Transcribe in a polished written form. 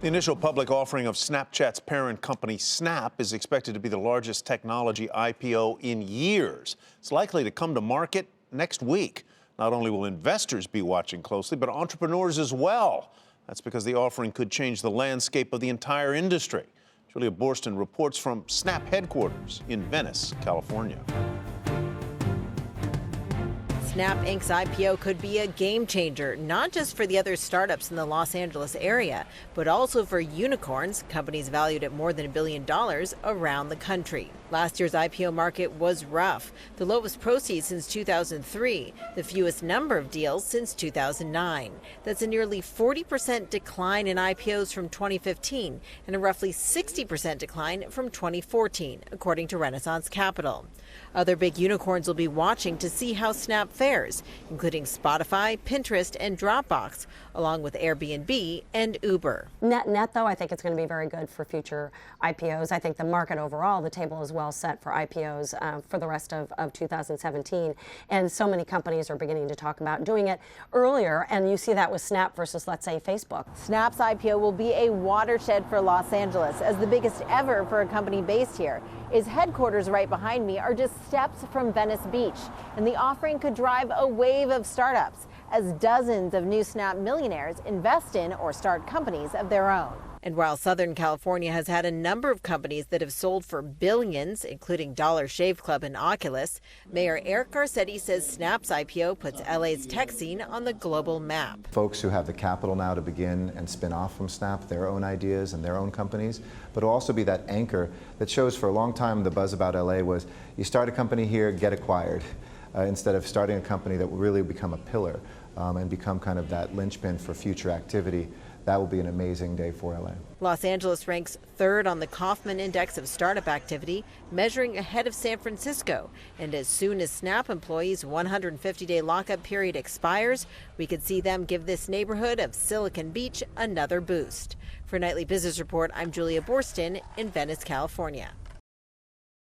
The initial public offering of Snapchat's parent company Snap is expected to be the largest technology IPO in years. It's likely to come to market next week. Not only will investors be watching closely, but entrepreneurs as well. That's because the offering could change the landscape of the entire industry. Julia Borston reports from Snap headquarters in Venice, California. Snap Inc.'s IPO could be a game changer, not just for the other startups in the Los Angeles area, but also for unicorns, companies valued at more than $1 billion around the country. Last year's IPO market was rough, the lowest proceeds since 2003, the fewest number of deals since 2009. That's a nearly 40% decline in IPOs from 2015 and a roughly 60% decline from 2014, according to Renaissance Capital. Other big unicorns will be watching to see how Snap fares, including Spotify, Pinterest, and Dropbox, along with Airbnb and Uber. Net, though, I think it's going to be very good for future IPOs. I think the market overall, the table is well set for IPOs for the rest of 2017. And so many companies are beginning to talk about doing it earlier. And you see that with Snap versus, let's say, Facebook. Snap's IPO will be a watershed for Los Angeles, as the biggest ever for a company based here. Its headquarters right behind me are just steps from Venice Beach, and the offering could drive a wave of startups as dozens of new Snap millionaires invest in or start companies of their own. And while Southern California has had a number of companies that have sold for billions, including Dollar Shave Club and Oculus, Mayor Eric Garcetti says Snap's IPO puts LA's tech scene on the global map. Folks who have the capital now to begin and spin off from Snap their own ideas and their own companies, but it'll also be that anchor that shows for a long time the buzz about LA was you start a company here, get acquired, instead of starting a company that will really become a pillar and become kind of that linchpin for future activity. That will be an amazing day for LA. Los Angeles ranks third on the Kaufman Index of startup activity, measuring ahead of San Francisco. And as soon as Snap employees' 150-day lockup period expires, we could see them give this neighborhood of Silicon Beach another boost. For Nightly Business Report, I'm Julia Borston in Venice, California.